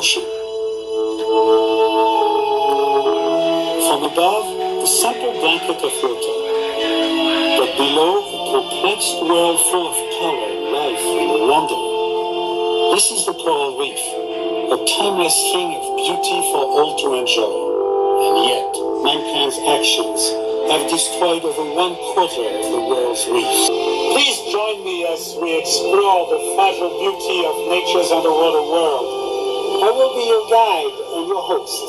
ocean. From above, the simple blanket of water, but below, the complex world full of color, life, and wonder. This is the coral reef, a timeless thing of beauty for all to enjoy. And yet, mankind's actions have destroyed over 1/4 of the world's reefs. Please join me as we explore the fragile beauty of nature's underwater world. I will be your guide and your host.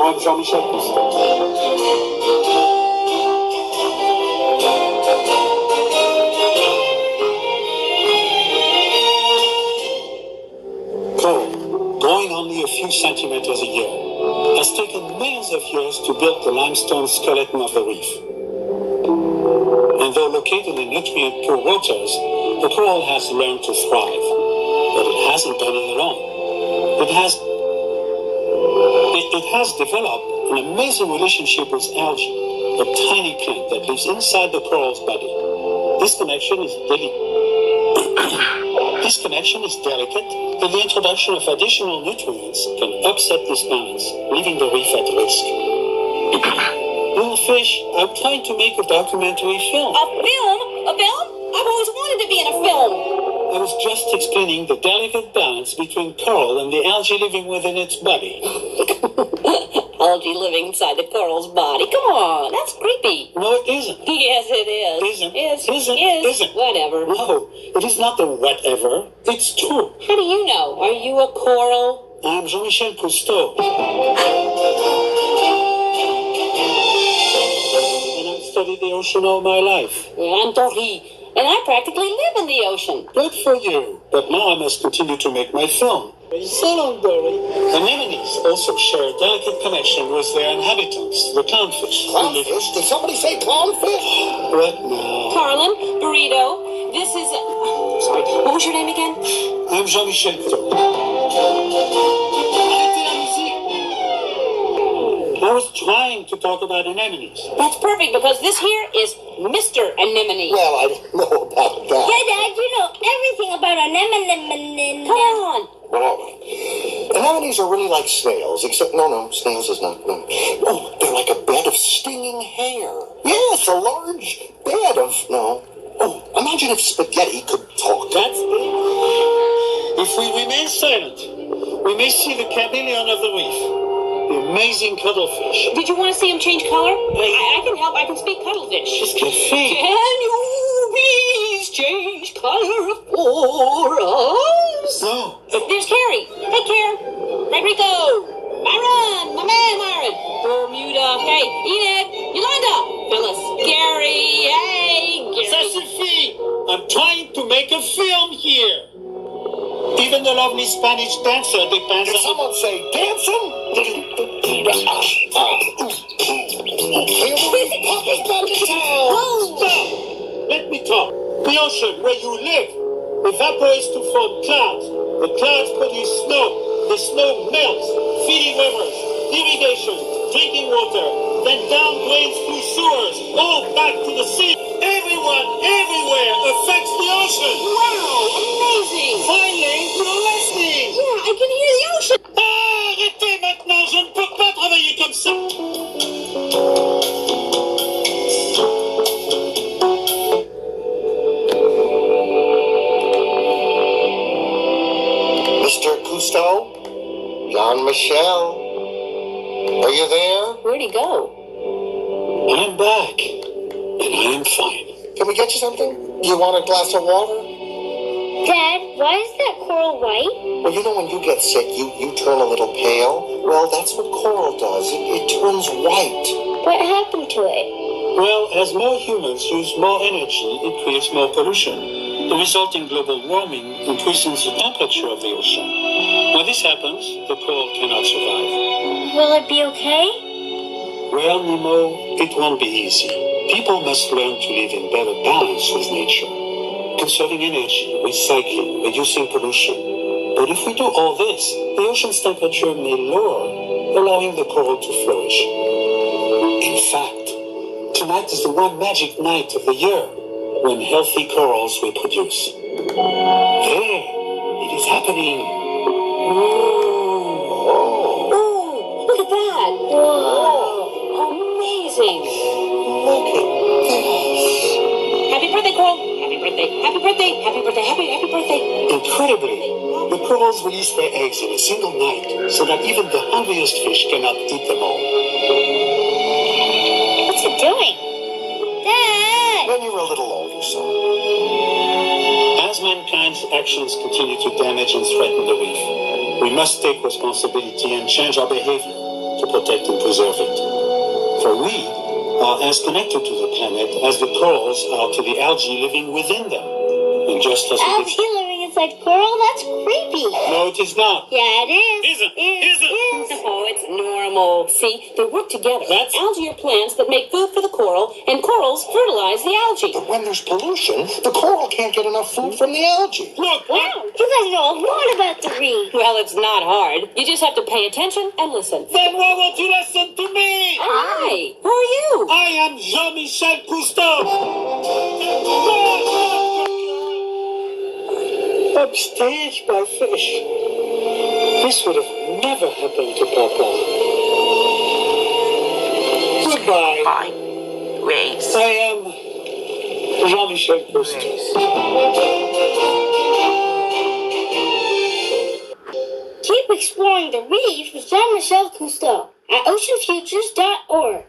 I'm Jean-Michel Cousteau. Coral, growing only a few centimeters a year, has taken millions of years to build the limestone skeleton of the reef. And though located in nutrient-poor waters, the coral has learned to thrive. But it hasn't done it alone. It has developed an amazing relationship with algae, a tiny plant that lives inside the coral's body. This connection is delicate, and the introduction of additional nutrients can upset this balance, leaving the reef at risk. Little fish, I'm trying to make a documentary film. A film? A film? I've always wanted to be in a film. I was just explaining the delicate balance between coral and the algae living within its body. Algae living inside the coral's body. Come on, that's creepy. No, it isn't. Yes, it is. Isn't. Whatever. No, it is not a whatever. It's true. How do you know? Are you a coral? I'm Jean-Michel Cousteau. And I've studied the ocean all my life. I'm Dory, and I practically live in the ocean. Good for you. But now I must continue to make my film. So long, Dory. Anemones also share a delicate connection with their inhabitants, the clownfish. Clownfish? Did somebody say clownfish? What now? Carlin, Burrito, this is... sorry, what was your name again? I'm Jean-Michel Cousteau. I was trying to talk about anemones. That's perfect, because this here is Mr. Anemone. Well, I don't know about that. Yeah, Dad, you know everything about anemone. Come on. Well, anemones are really like snails, except, no, snails is not, no. Oh, they're like a bed of stinging hair. Yes, a large bed of, no. Oh, imagine if spaghetti could talk. That's it. If we remain silent, we may see the chameleon of the reef, the amazing cuttlefish. Did you want to see him change color? I can help. I can speak cuttlefish. Just can feel. Can you please change color for us? No. There's Carrie. Hey, Karen. Rodrigo. Myron. My man, Myron. Bermuda. Hey, Enid. Yolanda. Phyllis. Gary. Hey, Ça Gary. suffit. I'm trying to make a film here. Even the lovely Spanish dancer depends Did on... someone say dancing? Stop! Let me talk. The ocean where you live evaporates to form clouds. The clouds produce snow. The snow melts, feeding rivers, irrigation, drinking water, then down drains through sewers, all back to the sea. Everyone, everywhere affects the ocean. Wow, amazing. Finally, you're listening. Yeah, I can hear the ocean. Arrêtez maintenant, je ne peux pas travailler comme ça. Mr. Cousteau? Jean-Michel? Are you there? Where'd he go? I'm back, and I am fine. Can we get you something? Do you want a glass of water? Dad, why is that coral white? Well, you know when you get sick, you turn a little pale? Well, that's what coral does. It turns white. What happened to it? Well, as more humans use more energy, it creates more pollution. The resulting global warming increases the temperature of the ocean. When this happens, the coral cannot survive. Will it be okay? Well, Nemo, it won't be easy. People must learn to live in better balance with nature, conserving energy, recycling, reducing pollution. But if we do all this, the ocean's temperature may lower, allowing the coral to flourish. In fact, tonight is the one magic night of the year when healthy corals reproduce. There, it is happening. Ooh. Whoa! Amazing! Look at this. Happy birthday, Coral! Happy birthday! Happy birthday! Happy birthday! Happy birthday! Incredibly, the corals release their eggs in a single night so that even the hungriest fish cannot eat them all. What's it doing? Dad! When you're a little older, son. As mankind's actions continue to damage and threaten the reef, we must take responsibility and change our behavior to protect and preserve it. For we are as connected to the planet as the corals are to the algae living within them. And just as we Algae living inside coral? That's creepy. No, it is not. Yeah, it is. Isn't. It is. Oh, it's normal. See, they work together. That's- Algae are plants that make food for the coral, and corals fertilize the algae. But when there's pollution, the coral can't get enough food from the algae. Look, Wow, you guys know a lot about the reef. Well, it's not hard. You just have to pay attention and listen. then why won't you listen to me? Hi, who are you? I am Jean-Michel Cousteau. Upstaged by fish. This would have never happened to Papa. Goodbye. Bye. Race. I am Jean-Michel Cousteau. Keep exploring the reef with Jean-Michel Cousteau at oceanfutures.org.